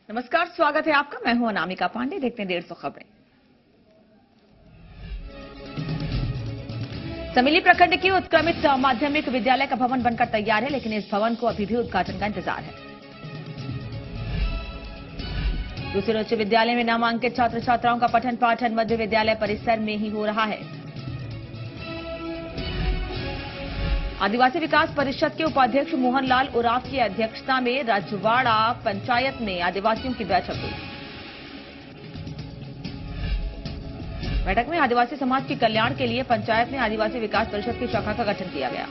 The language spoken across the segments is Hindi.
नमस्कार, स्वागत है आपका। मैं हूं अनामिका पांडे। देखते हैं 150 खबरें। समिली प्रखंड की उत्क्रमित माध्यमिक विद्यालय का भवन बनकर तैयार है, लेकिन इस भवन को अभी भी उद्घाटन का इंतजार है। दूसरे उच्च विद्यालय में नामांकित छात्र छात्राओं का पठन पाठन मध्य विद्यालय परिसर में ही हो रहा है। आदिवासी विकास परिषद के उपाध्यक्ष मोहनलाल उरांव की अध्यक्षता में रजवाड़ा पंचायत में आदिवासियों की बैठक हुई। बैठक में आदिवासी समाज के कल्याण के लिए पंचायत में आदिवासी विकास परिषद की शाखा का गठन किया गया।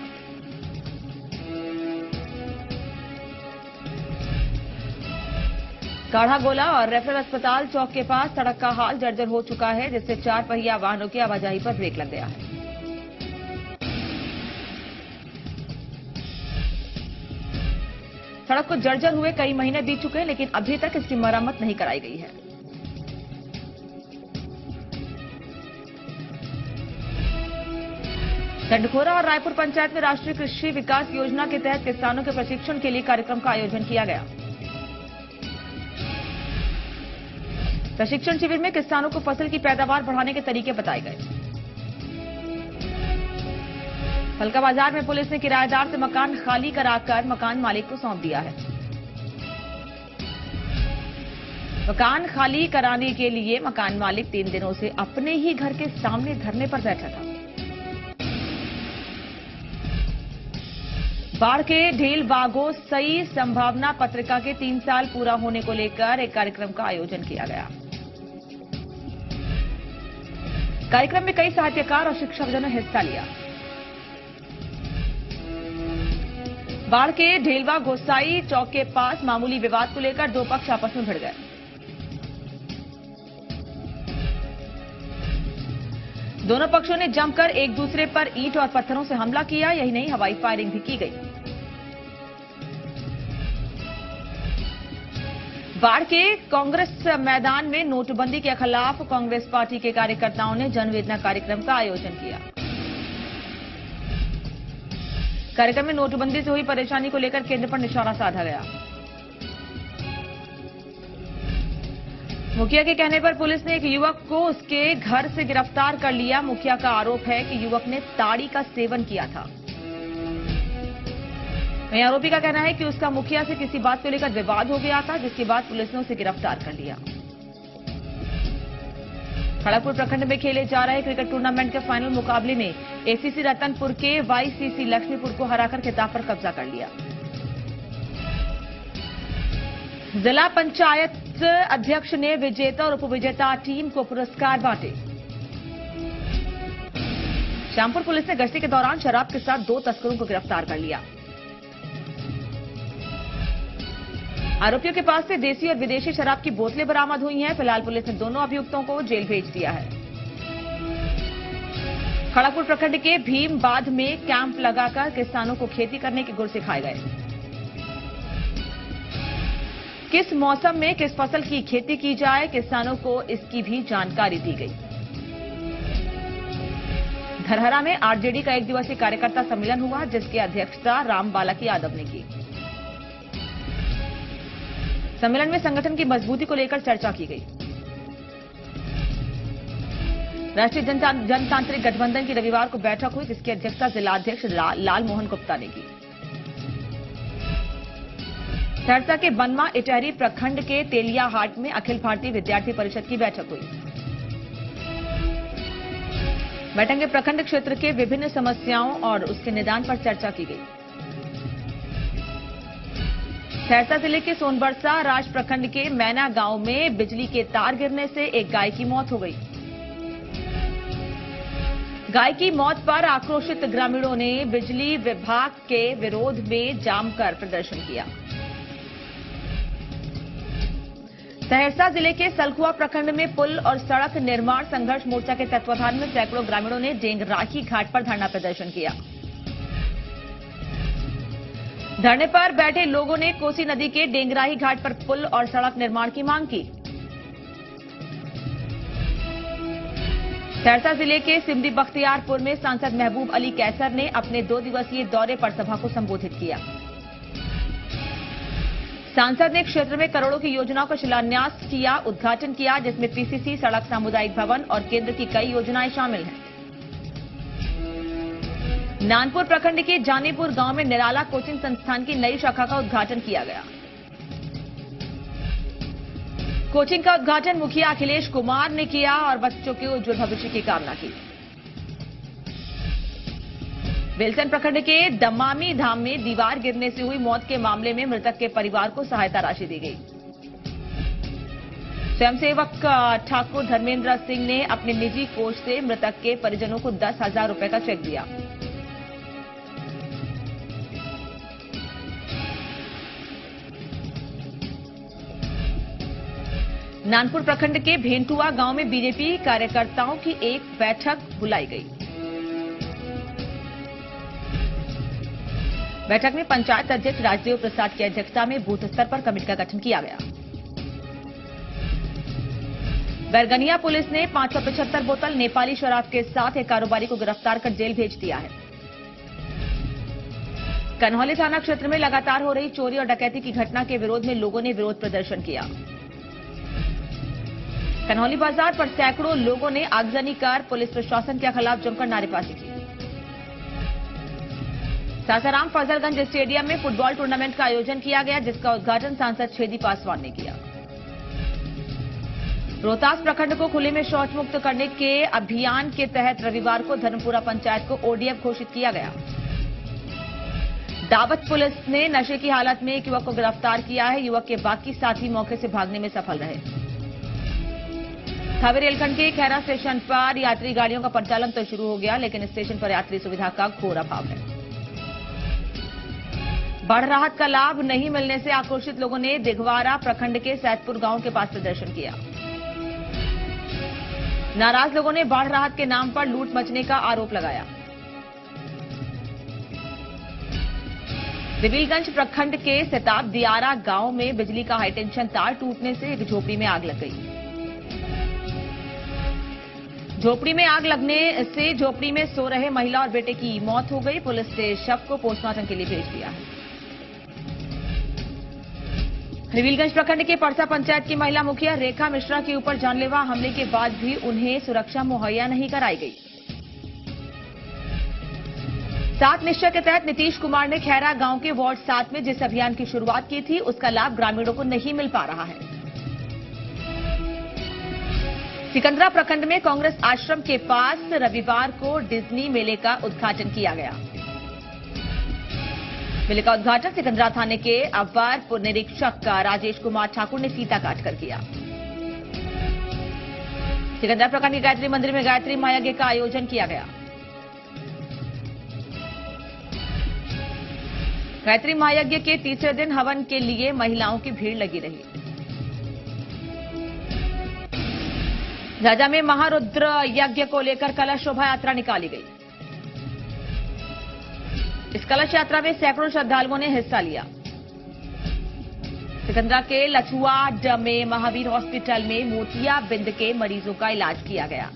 काढ़ागोला और रेफरल अस्पताल चौक के पास सड़क का हाल जर्जर हो चुका है, जिससे 4 पहिया वाहनों की आवाजाही पर ब्रेक लग गया है। सड़क को जर्जर हुए कई महीने बीत चुके हैं, लेकिन अभी तक इसकी मरम्मत नहीं कराई गई है। दंडखोरा और रायपुर पंचायत में राष्ट्रीय कृषि विकास योजना के तहत किसानों के प्रशिक्षण के लिए कार्यक्रम का आयोजन किया गया। प्रशिक्षण शिविर में किसानों को फसल की पैदावार बढ़ाने के तरीके बताए गए। फलका बाजार में पुलिस ने किराएदार से मकान खाली कराकर मकान मालिक को सौंप दिया है। मकान खाली कराने के लिए मकान मालिक 3 दिनों से अपने ही घर के सामने धरने पर बैठा था। बाढ़ के ढील बागो सही संभावना पत्रिका के 3 साल पूरा होने को लेकर एक कार्यक्रम का आयोजन किया गया। कार्यक्रम में कई साहित्यकार और शिक्षकजनों ने हिस्सा लिया। बाढ़ के ढेलवा गोसाई चौक के पास मामूली विवाद को लेकर 2 पक्ष आपस में भिड़ गए। दोनों पक्षों ने जमकर एक दूसरे पर ईंट और पत्थरों से हमला किया। यही नहीं, हवाई फायरिंग भी की गई। बाढ़ के कांग्रेस मैदान में नोटबंदी के खिलाफ कांग्रेस पार्टी के कार्यकर्ताओं ने जनवेदना कार्यक्रम का आयोजन किया। कार्यक्रम में नोटबंदी से हुई परेशानी को लेकर केंद्र पर निशाना साधा गया। मुखिया के कहने पर पुलिस ने एक युवक को उसके घर से गिरफ्तार कर लिया। मुखिया का आरोप है कि युवक ने ताड़ी का सेवन किया था। वहीं आरोपी का कहना है कि उसका मुखिया से किसी बात को लेकर विवाद हो गया था, जिसके बाद पुलिस ने उसे गिरफ्तार कर लिया। खड़गपुर प्रखंड में खेले जा रहे क्रिकेट टूर्नामेंट के फाइनल मुकाबले में एसीसी रतनपुर के वाईसीसी लक्ष्मीपुर को हराकर खिताब पर कब्जा कर लिया। जिला पंचायत अध्यक्ष ने विजेता और उपविजेता टीम को पुरस्कार बांटे। श्यामपुर पुलिस ने गश्ती के दौरान शराब के साथ 2 तस्करों को गिरफ्तार कर लिया। आरोपियों के पास से देसी और विदेशी शराब की बोतलें बरामद हुई हैं। फिलहाल पुलिस ने दोनों अभियुक्तों को जेल भेज दिया है। खड़गपुर प्रखंड के भीम बांध में कैंप लगाकर किसानों को खेती करने के गुर सिखाए गए। किस मौसम में किस फसल की खेती की जाए, किसानों को इसकी भी जानकारी दी गई। धरहरा में आरजेडी का 1 दिवसीय कार्यकर्ता सम्मेलन हुआ, जिसकी अध्यक्षता रामबालाकी यादव ने की। सम्मेलन में संगठन की मजबूती को लेकर चर्चा की गई। राष्ट्रीय जनतांत्रिक गठबंधन की रविवार को बैठक हुई, जिसकी अध्यक्षता जिलाध्यक्ष लाल मोहन गुप्ता ने की। सहरसा के बनवा इटहरी प्रखंड के तेलियाहाट में अखिल भारतीय विद्यार्थी परिषद की बैठक हुई। बैठक में प्रखंड क्षेत्र के विभिन्न समस्याओं और उसके निदान पर चर्चा की गई। सहरसा जिले के सोनबरसा राज प्रखंड के मैना गांव में बिजली के तार गिरने से एक गाय की मौत हो गई। गाय की मौत पर आक्रोशित ग्रामीणों ने बिजली विभाग के विरोध में जमकर प्रदर्शन किया। सहरसा जिले के सलखुआ प्रखंड में पुल और सड़क निर्माण संघर्ष मोर्चा के तत्वाधान में सैकड़ों ग्रामीणों ने डेंगराही घाट पर धरना प्रदर्शन किया। धरने पर बैठे लोगों ने कोसी नदी के डेंगराही घाट पर पुल और सड़क निर्माण की मांग की। सहरसा जिले के सिमरी बख्तियारपुर में सांसद महबूब अली कैसर ने अपने 2 दिवसीय दौरे पर सभा को संबोधित किया। सांसद ने क्षेत्र में करोड़ों की योजनाओं का शिलान्यास किया, उद्घाटन किया, जिसमें पीसीसी, सड़क, सामुदायिक भवन और केंद्र की कई योजनाएं शामिल हैं। नानपुर प्रखंड के जानीपुर गांव में निराला कोचिंग संस्थान की नई शाखा का उद्घाटन किया गया। कोचिंग का उद्घाटन मुखिया अखिलेश कुमार ने किया और बच्चों के उज्जवल भविष्य की कामना की। बेलसन प्रखंड के दमामी धाम में दीवार गिरने से हुई मौत के मामले में मृतक के परिवार को सहायता राशि दी गई। स्वयंसेवक ठाकुर धर्मेंद्र सिंह ने अपने निजी कोष से मृतक के परिजनों को 10,000 रुपए का चेक दिया। नानपुर प्रखंड के भेंटुआ गांव में बीजेपी कार्यकर्ताओं की एक बैठक बुलाई गई। बैठक में पंचायत अध्यक्ष राजदेव प्रसाद की अध्यक्षता में बूथ स्तर पर कमेटी का गठन किया गया। बैरगनिया पुलिस ने 575 बोतल नेपाली शराब के साथ एक कारोबारी को गिरफ्तार कर जेल भेज दिया है। कन्हौली थाना क्षेत्र में लगातार हो रही चोरी और डकैती की घटना के विरोध में लोगों ने विरोध प्रदर्शन किया। कन्हौली बाजार पर सैकड़ों लोगों ने आगजनी कर पुलिस प्रशासन के खिलाफ जमकर नारेबाजी की। सासाराम फजलगंज स्टेडियम में फुटबॉल टूर्नामेंट का आयोजन किया गया, जिसका उद्घाटन सांसद छेदी पासवान ने किया। रोहतास प्रखंड को खुले में शौच मुक्त करने के अभियान के तहत रविवार को धर्मपुरा पंचायत को ओडीएफ घोषित किया गया। दावत पुलिस ने नशे की हालत में एक युवक को गिरफ्तार किया है। युवक के बाकी साथी मौके से भागने में सफल रहे। थावे रेलखंड के खैरा स्टेशन पर यात्री गाड़ियों का परिचालन तो शुरू हो गया, लेकिन स्टेशन पर यात्री सुविधा का घोर अभाव है। बाढ़ राहत का लाभ नहीं मिलने से आक्रोशित लोगों ने दिघवारा प्रखंड के सैदपुर गांव के पास प्रदर्शन किया। नाराज लोगों ने बाढ़ राहत के नाम पर लूट मचने का आरोप लगाया। दिबिलगंज प्रखंड के सिताब दियारा गांव में बिजली का हाईटेंशन तार टूटने से एक झोपड़ी में आग लग गई। झोपड़ी में आग लगने से झोपड़ी में सो रहे महिला और बेटे की मौत हो गई। पुलिस ने शव को पोस्टमार्टम के लिए भेज दिया है। दिबिलगंज प्रखंड के परसा पंचायत की महिला मुखिया रेखा मिश्रा के ऊपर जानलेवा हमले के बाद भी उन्हें सुरक्षा मुहैया नहीं कराई गई। 7 निश्चय के तहत नीतीश कुमार ने खैरा गांव के वार्ड 7 में जिस अभियान की शुरुआत की थी, उसका लाभ ग्रामीणों को नहीं मिल पा रहा है। सिकंदरा प्रखंड में कांग्रेस आश्रम के पास रविवार को डिज्नी मेले का उद्घाटन किया गया। मेले का उद्घाटन सिकंदरा थाने के अवर पुर निरीक्षक राजेश कुमार ठाकुर ने फीता काटकर किया। सिकंदरा प्रखंड के गायत्री मंदिर में गायत्री महायज्ञ का आयोजन किया गया। गायत्री महायज्ञ के तीसरे दिन हवन के लिए महिलाओं की भीड़ लगी रही। झाझा में महारुद्र यज्ञ को लेकर कलश शोभा यात्रा निकाली गई। इस कलश यात्रा में सैकड़ों श्रद्धालुओं ने हिस्सा लिया। सिकंदरा के लछुआड में महावीर हॉस्पिटल में मोतियाबिंद के मरीजों का इलाज किया गया।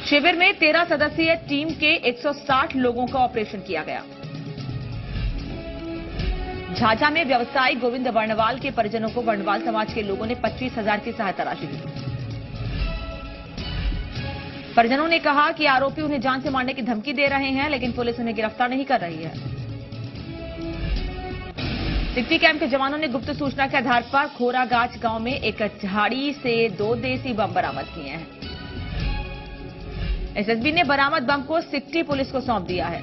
शिविर में 13 सदस्यीय टीम के 160 लोगों का ऑपरेशन किया गया। झाझा में व्यवसायी गोविंद वर्णवाल के परिजनों को वर्णवाल समाज के लोगों ने 25,000 की सहायता राशि दी। परिजनों ने कहा कि आरोपी उन्हें जान से मारने की धमकी दे रहे हैं, लेकिन पुलिस उन्हें गिरफ्तार नहीं कर रही है। सिक्टी कैंप के जवानों ने गुप्त सूचना के आधार पर खोरागाछ गांव में एक झाड़ी से 2 देसी बम बरामद किए हैं। एसएसबी ने बरामद बम को सिक्टी पुलिस को सौंप दिया है।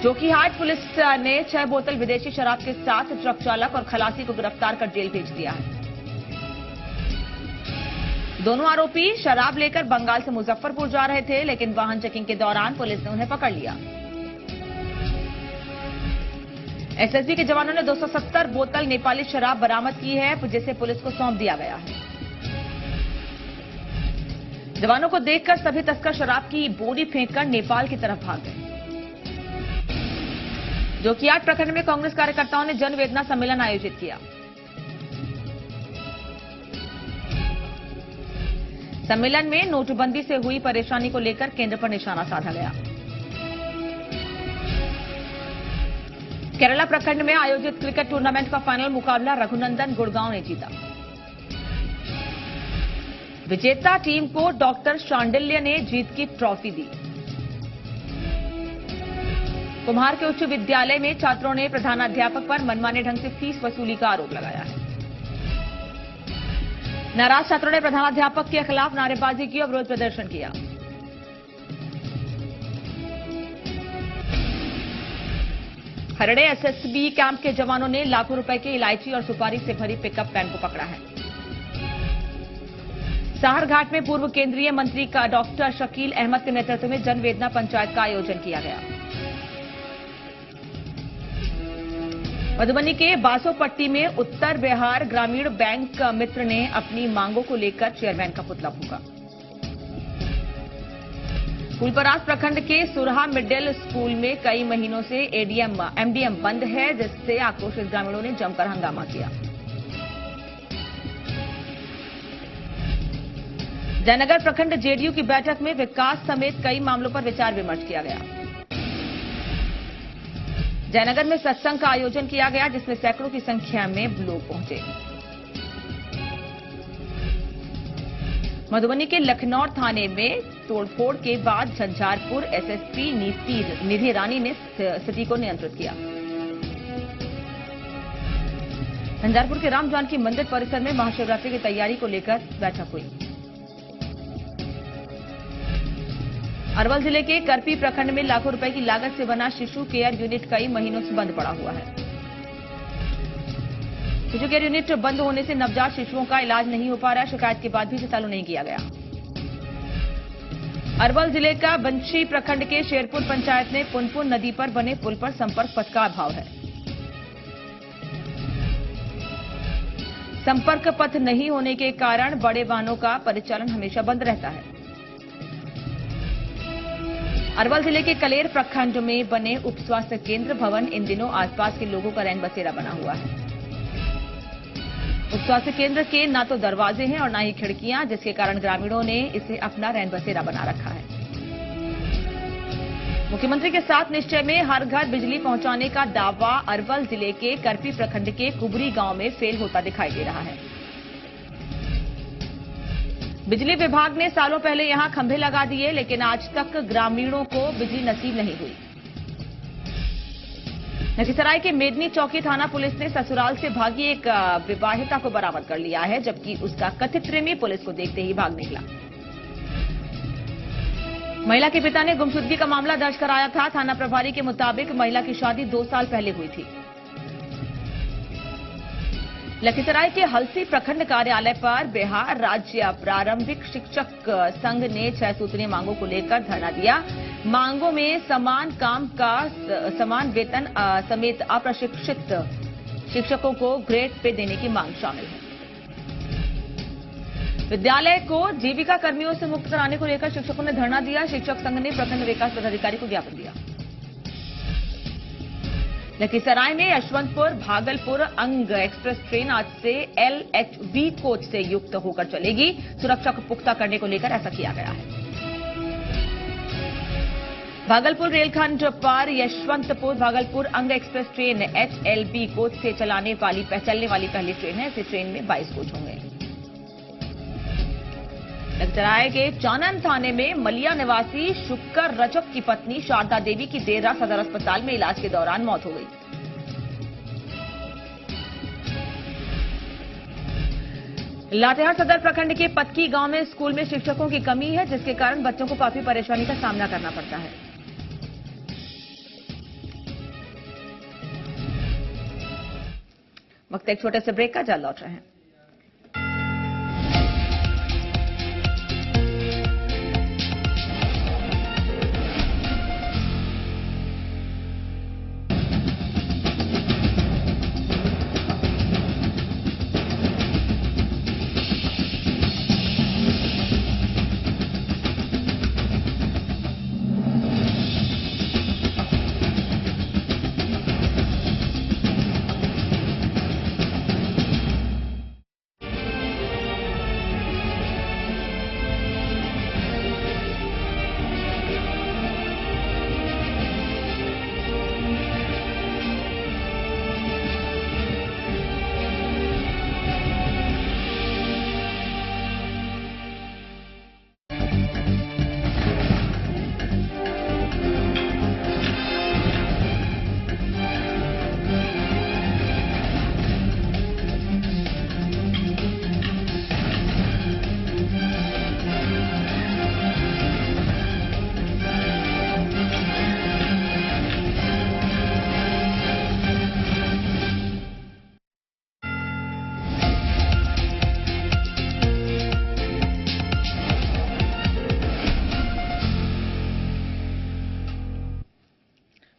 जोकीहाट पुलिस ने 6 बोतल विदेशी शराब के साथ ट्रक चालक और खलासी को गिरफ्तार कर जेल भेज दिया है। दोनों आरोपी शराब लेकर बंगाल से मुजफ्फरपुर जा रहे थे, लेकिन वाहन चेकिंग के दौरान पुलिस ने उन्हें पकड़ लिया। एसएसबी के जवानों ने 270 बोतल नेपाली शराब बरामद की है, जिसे पुलिस को सौंप दिया गया है। जवानों को देखकर सभी तस्कर शराब की बोरी फेंककर नेपाल की तरफ भाग गए। जोकीहाट प्रखंड में कांग्रेस कार्यकर्ताओं ने जनवेदना सम्मेलन आयोजित किया। सम्मेलन में नोटबंदी से हुई परेशानी को लेकर केंद्र पर निशाना साधा गया। केरला प्रखंड में आयोजित क्रिकेट टूर्नामेंट का फाइनल मुकाबला रघुनंदन गुड़गांव ने जीता। विजेता टीम को डॉक्टर शांडिल्य ने जीत की ट्रॉफी दी। कुम्हार के उच्च विद्यालय में छात्रों ने प्रधानाध्यापक पर मनमाने ढंग से फीस वसूली का आरोप लगाया है। नाराज छात्रों ने प्रधानाध्यापक के खिलाफ नारेबाजी की और विरोध प्रदर्शन किया। हरड़े एसएसबी कैंप के जवानों ने लाखों रुपए के इलायची और सुपारी से भरी पिकअप वैन को पकड़ा है। साहरघाट में पूर्व केंद्रीय मंत्री का डॉक्टर शकील अहमद के नेतृत्व में जनवेदना पंचायत का आयोजन किया गया। मधुबनी के बासोपट्टी में उत्तर बिहार ग्रामीण बैंक मित्र ने अपनी मांगों को लेकर चेयरमैन का पुतला फूंका। फूलपरास प्रखंड के सुरहा मिडिल स्कूल में कई महीनों से एमडीएम बंद है, जिससे आक्रोशित ग्रामीणों ने जमकर हंगामा किया। जयनगर प्रखंड जेडीयू की बैठक में विकास समेत कई मामलों पर विचार विमर्श किया गया। जयनगर में सत्संग का आयोजन किया गया, जिसमें सैकड़ों की संख्या में लोग पहुंचे। मधुबनी के लखनौर थाने में तोड़फोड़ के बाद झंझारपुर एसएसपी निधि रानी ने स्थिति को नियंत्रित किया। झंझारपुर के राम जानकी मंदिर परिसर में महाशिवरात्रि की तैयारी को लेकर बैठक हुई। अरवल जिले के करपी प्रखंड में लाखों रुपए की लागत से बना शिशु केयर यूनिट कई महीनों से बंद पड़ा हुआ है। शिशु केयर यूनिट बंद होने से नवजात शिशुओं का इलाज नहीं हो पा रहा है। शिकायत के बाद भी इसे चालू नहीं किया गया। अरवल जिले का बंशी प्रखंड के शेरपुर पंचायत में पुनपुन नदी पर बने पुल पर संपर्क पथ का अभाव है। संपर्क पथ नहीं होने के कारण बड़े वाहनों का परिचालन हमेशा बंद रहता है। अरवल जिले के कलेर प्रखंड में बने उप स्वास्थ्य केंद्र भवन इन दिनों आसपास के लोगों का रैन बसेरा बना हुआ है। उप स्वास्थ्य केंद्र के न तो दरवाजे हैं और न ही खिड़कियां, जिसके कारण ग्रामीणों ने इसे अपना रैन बसेरा बना रखा है। मुख्यमंत्री के साथ निश्चय में हर घर बिजली पहुंचाने का दावा अरवल जिले के करपी प्रखंड के कुबरी गांव में फेल होता दिखाई दे रहा है। बिजली विभाग ने सालों पहले यहां खंभे लगा दिए, लेकिन आज तक ग्रामीणों को बिजली नसीब नहीं हुई। लखीसराय के मेदनी चौकी थाना पुलिस ने ससुराल से भागी एक विवाहिता को बरामद कर लिया है, जबकि उसका कथित प्रेमी पुलिस को देखते ही भाग निकला। महिला के पिता ने गुमशुदगी का मामला दर्ज कराया था। थाना प्रभारी के मुताबिक महिला की शादी 2 साल पहले हुई थी। लखीसराय के हलसी प्रखंड कार्यालय पर बिहार राज्य प्रारंभिक शिक्षक संघ ने 6 सूत्रीय मांगों को लेकर धरना दिया। मांगों में समान काम का समान वेतन समेत अप्रशिक्षित शिक्षकों को ग्रेड पे देने की मांग शामिल है। विद्यालय को जीविका कर्मियों से मुक्त कराने को लेकर शिक्षकों ने धरना दिया। शिक्षक संघ ने प्रखंड विकास पदाधिकारी को ज्ञापन दिया। लखीसराय में यशवंतपुर भागलपुर अंग एक्सप्रेस ट्रेन आज से LHV कोच से युक्त होकर चलेगी। सुरक्षा को पुख्ता करने को लेकर ऐसा किया गया है। भागलपुर रेलखंड पर यशवंतपुर भागलपुर अंग एक्सप्रेस ट्रेन HLB कोच से चलने वाली पहली ट्रेन है। इस ट्रेन में 22 कोच होंगे। लखीसराय के चानन थाने में मलिया निवासी शुक्कर रजक की पत्नी शारदा देवी की देर रात सदर अस्पताल में इलाज के दौरान मौत हो गई। लातेहार सदर प्रखंड के पतकी गांव में स्कूल में शिक्षकों की कमी है, जिसके कारण बच्चों को काफी परेशानी का सामना करना पड़ता है। वक्त एक छोटे से ब्रेक का, जल्द लौट रहे हैं।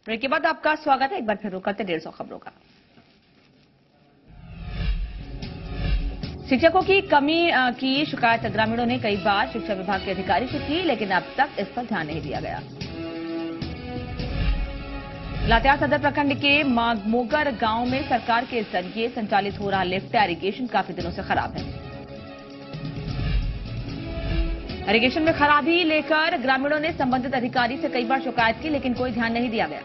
ब्रेक के बाद आपका स्वागत है। एक बार फिर रुक करते 150 खबरों का। शिक्षकों की कमी की शिकायत ग्रामीणों ने कई बार शिक्षा विभाग के अधिकारी से की, लेकिन अब तक इस पर ध्यान नहीं दिया गया। लातेहार सदर प्रखंड के मोगर गांव में सरकार के जरिए संचालित हो रहा लिफ्ट इरिगेशन काफी दिनों से खराब है। इरिगेशन में खराबी लेकर ग्रामीणों ने संबंधित अधिकारी से कई बार शिकायत की, लेकिन कोई ध्यान नहीं दिया गया।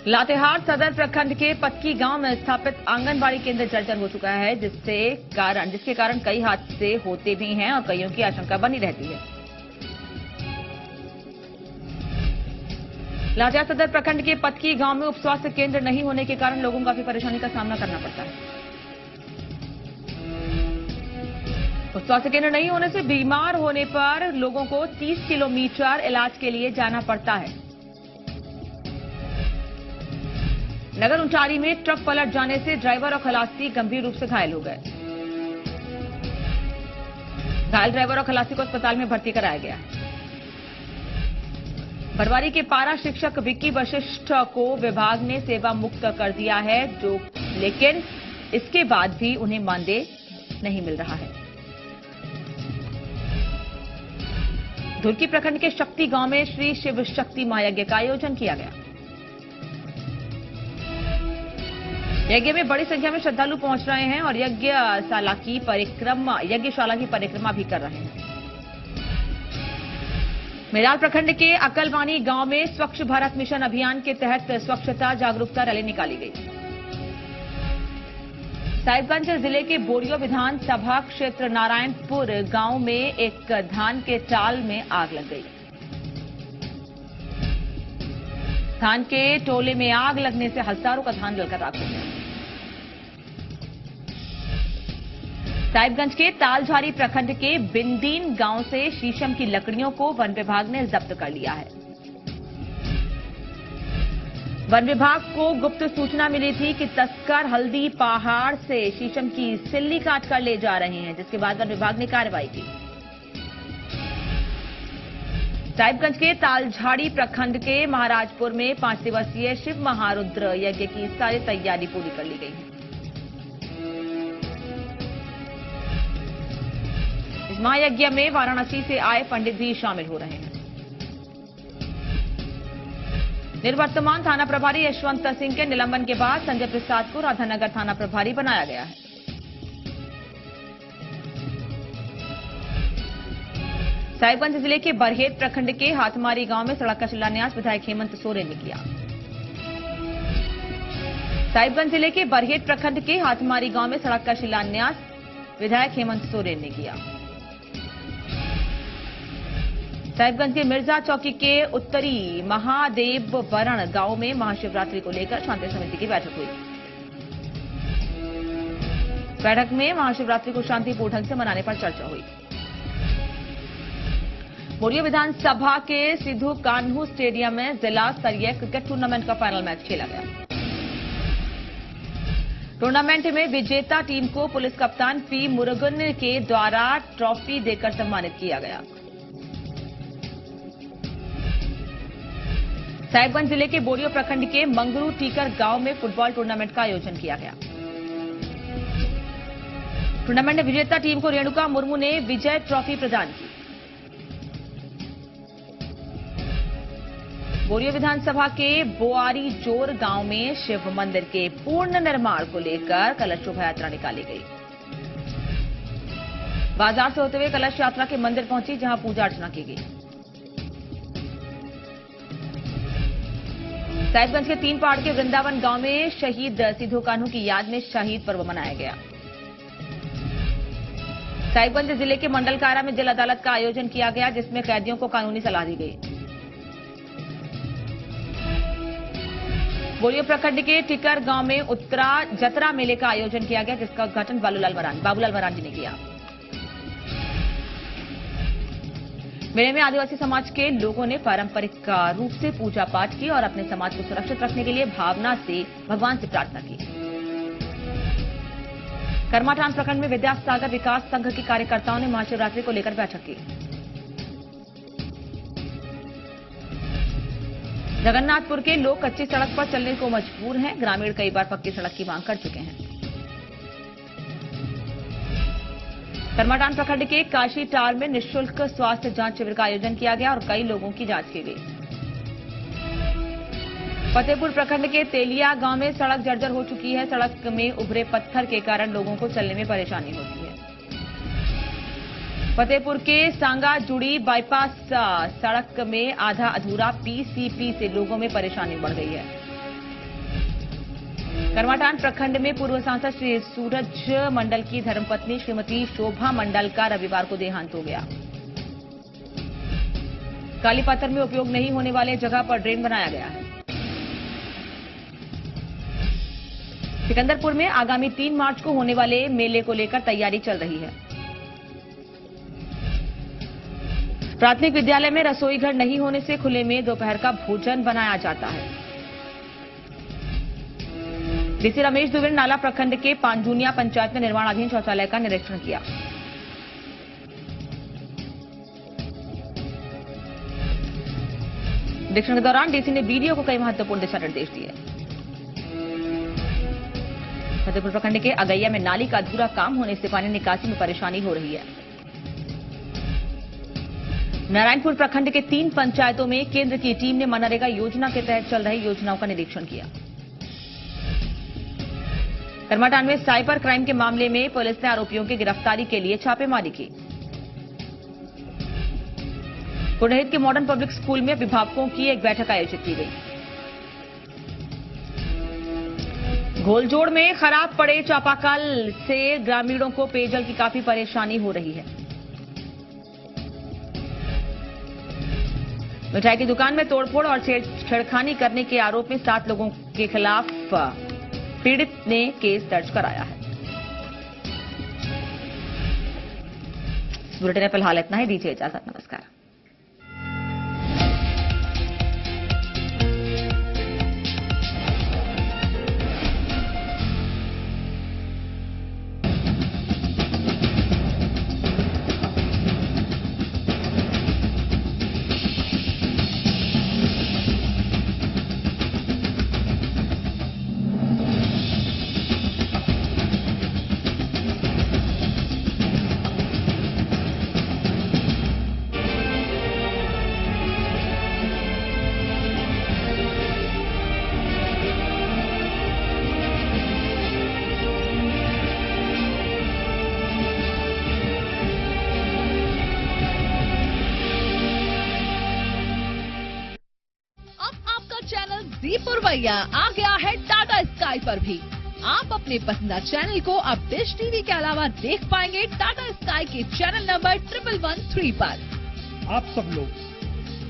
लातेहार सदर प्रखंड के पतकी गांव में स्थापित आंगनबाड़ी केंद्र जर्जर हो चुका है, जिसके कारण कई हादसे होते भी हैं और कईयों की आशंका बनी रहती है। लातेहार सदर प्रखंड के पतकी गांव में उप स्वास्थ्य केंद्र नहीं होने के कारण लोगों को काफी परेशानी का सामना करना पड़ता है। उप स्वास्थ्य केंद्र नहीं होने से बीमार होने पर लोगों को 30 किलोमीटर इलाज के लिए जाना पड़ता है। नगर उंचारी में ट्रक पलट जाने से ड्राइवर और खलासी गंभीर रूप से घायल हो गए। घायल ड्राइवर और खलासी को अस्पताल में भर्ती कराया गया। बरवारी के पारा शिक्षक विक्की वशिष्ठ को विभाग ने सेवा मुक्त कर दिया है, लेकिन इसके बाद भी उन्हें मानदेय नहीं मिल रहा है। धुरकी प्रखंड के शक्ति गांव में श्री शिव शक्ति महायज्ञ का आयोजन किया गया। यज्ञ में बड़ी संख्या में श्रद्धालु पहुंच रहे हैं और यज्ञशाला की परिक्रमा भी कर रहे हैं। मेराल प्रखंड के अकलवानी गांव में स्वच्छ भारत मिशन अभियान के तहत स्वच्छता जागरूकता रैली निकाली गई। साहिबगंज जिले के बोरियो विधानसभा क्षेत्र नारायणपुर गांव में एक धान के टाल में आग लग गई। धान के टोले में आग लगने से हजारों का धान जलकर राख हो गया। साहिबगंज के तालझारी प्रखंड के बिंदीन गांव से शीशम की लकड़ियों को वन विभाग ने जब्त कर लिया है। वन विभाग को गुप्त सूचना मिली थी कि तस्कर हल्दी पहाड़ से शीशम की सिल्ली काट कर ले जा रहे हैं, जिसके बाद वन विभाग ने कार्रवाई की। साहिबगंज के तालझाड़ी प्रखंड के महाराजपुर में 5 दिवसीय शिव महारुद्र यज्ञ की सारी तैयारी पूरी कर ली गई है। इस महायज्ञ में वाराणसी से आए पंडित भी शामिल हो रहे हैं। निर्वर्तमान थाना प्रभारी यशवंत सिंह के निलंबन के बाद संजय प्रसाद को राधानगर थाना प्रभारी बनाया गया है। साहिबगंज जिले के बरहेट प्रखंड के हाथमारी गांव में सड़क का शिलान्यास विधायक हेमंत सोरेन ने किया। साहिबगंज जिले के बरहेट प्रखंड के हाथमारी गांव में सड़क का शिलान्यास विधायक हेमंत सोरेन ने किया। साहिबगंज के मिर्जा चौकी के उत्तरी महादेव वरण गांव में महाशिवरात्रि को लेकर शांति समिति की बैठक हुई। बैठक में महाशिवरात्रि को शांतिपूर्ण ढंग से मनाने पर चर्चा हुई। बोरियो विधानसभा के सिद्धू कान्हू स्टेडियम में जिला स्तरीय क्रिकेट टूर्नामेंट का फाइनल मैच खेला गया। टूर्नामेंट में विजेता टीम को पुलिस कप्तान पी मुरुगन के द्वारा ट्रॉफी देकर सम्मानित किया गया। साहिबगंज जिले के बोरियो प्रखंड के मंगरू टीकर गांव में फुटबॉल टूर्नामेंट का आयोजन किया गया। टूर्नामेंट में विजेता टीम को रेणुका मुर्मू ने विजय ट्रॉफी प्रदान की। बोरियो विधानसभा के बोआरी जोर गांव में शिव मंदिर के पूर्ण निर्माण को लेकर कलश शोभा यात्रा निकाली गई। बाजार से होते हुए कलश यात्रा के मंदिर पहुंची, जहां पूजा अर्चना की गई। साहिबगंज के 3 पहाड़ के वृंदावन गांव में शहीद सिद्धू कान्हू की याद में शहीद पर्व मनाया गया। साहिबगंज जिले के मंडल कारा में जिला अदालत का आयोजन किया गया, जिसमें कैदियों को कानूनी सलाह दी गई। बोरियो प्रखंड के टिकर गांव में उत्तरा जतरा मेले का आयोजन किया गया, जिसका उद्घाटन बाबूलाल मरांडी ने किया। मेले में आदिवासी समाज के लोगों ने पारंपरिक रूप से पूजा पाठ की और अपने समाज को सुरक्षित रखने के लिए भावना से भगवान से प्रार्थना की। करमाटान प्रखंड में विद्यासागर विकास संघ के कार्यकर्ताओं ने महाशिवरात्रि को लेकर बैठक की। जगन्नाथपुर के लोग कच्ची सड़क पर चलने को मजबूर हैं। ग्रामीण कई बार पक्की सड़क की मांग कर चुके हैं। करमाटान प्रखंड के काशी टार में निःशुल्क स्वास्थ्य जांच शिविर का आयोजन किया गया और कई लोगों की जांच की गई। फतेहपुर प्रखंड के तेलिया गांव में सड़क जर्जर हो चुकी है। सड़क में उभरे पत्थर के कारण लोगों को चलने में परेशानी होती है। फतेहपुर के सांगा जुड़ी बाईपास सड़क में आधा अधूरा पीसीपी से लोगों में परेशानी बढ़ गई है। करमाटान प्रखंड में पूर्व सांसद श्री सूरज मंडल की धर्मपत्नी श्रीमती शोभा मंडल का रविवार को देहांत हो गया। काली पत्थर में उपयोग नहीं होने वाले जगह पर ड्रेन बनाया गया है। सिकंदरपुर में आगामी 3 मार्च को होने वाले मेले को लेकर तैयारी चल रही है। प्राथमिक विद्यालय में रसोई घर नहीं होने से खुले में दोपहर का भोजन बनाया जाता है। डीसी रमेश दुबे ने नाला प्रखंड के पांजुनिया पंचायत में निर्माणाधीन शौचालय का निरीक्षण किया। निरीक्षण के दौरान डीसी ने बीडीओ को कई महत्वपूर्ण दिशा निर्देश दिए। फतेहपुर प्रखंड के अगैया में नाली का अधूरा काम होने से पानी निकासी में परेशानी हो रही है। नारायणपुर प्रखंड के 3 पंचायतों में केंद्र की टीम ने मनरेगा योजना के तहत चल रही योजनाओं का निरीक्षण किया। करमाटान में साइबर क्राइम के मामले में पुलिस ने आरोपियों की गिरफ्तारी के लिए छापेमारी की। पुरोहित के मॉडर्न पब्लिक स्कूल में अभिभावकों की एक बैठक आयोजित की गई। घोलजोड़ में खराब पड़े चापाकल से ग्रामीणों को पेयजल की काफी परेशानी हो रही है। मिठाई की दुकान में तोड़फोड़ और छेड़खानी करने के आरोप में 7 लोगों के खिलाफ पीड़ित ने केस दर्ज कराया है। इस बुलेटिन में फिलहाल इतना ही। दीजिए इजाजत। नमस्कार। पुरवैया आ गया है टाटा स्काई पर भी। आप अपने पसंदीदा चैनल को अब डिश टीवी के अलावा देख पाएंगे टाटा स्काई के चैनल नंबर 1113 पर। आप सब लोग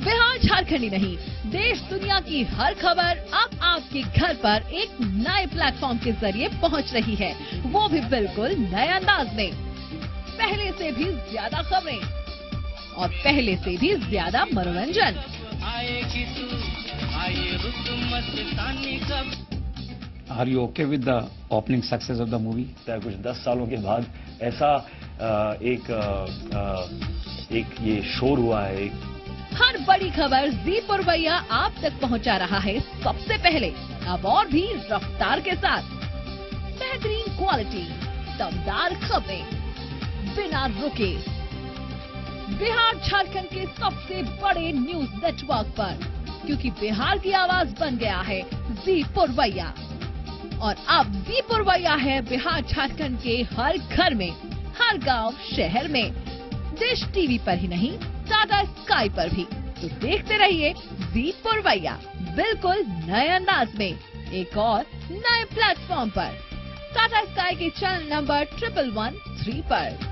बिहार झारखंड ही नहीं, देश दुनिया की हर खबर अब आपके घर पर एक नए प्लेटफॉर्म के जरिए पहुंच रही है, वो भी बिल्कुल नए अंदाज में। पहले से भी ज्यादा खबरें और पहले से भी ज्यादा मनोरंजन। Are you okay with the opening success of the movie? कुछ 10 सालों के बाद ऐसा एक ये शोर हुआ है। हर बड़ी खबर जी पुरवैया आप तक पहुंचा रहा है सबसे पहले, अब और भी रफ्तार के साथ। बेहतरीन क्वालिटी, दमदार खबरें, बिना रुके। बिहार झारखंड के सबसे बड़े न्यूज नेटवर्क पर, क्योंकि बिहार की आवाज बन गया है जी पुरवैया। और अब जी पुरवैया है बिहार झारखंड के हर घर में, हर गांव शहर में। डिश टीवी पर ही नहीं, टाटा स्काई पर भी। तो देखते रहिए जी पुरवैया, बिल्कुल नए अंदाज में, एक और नए प्लेटफॉर्म पर, टाटा स्काई के चैनल नंबर 1113 पर।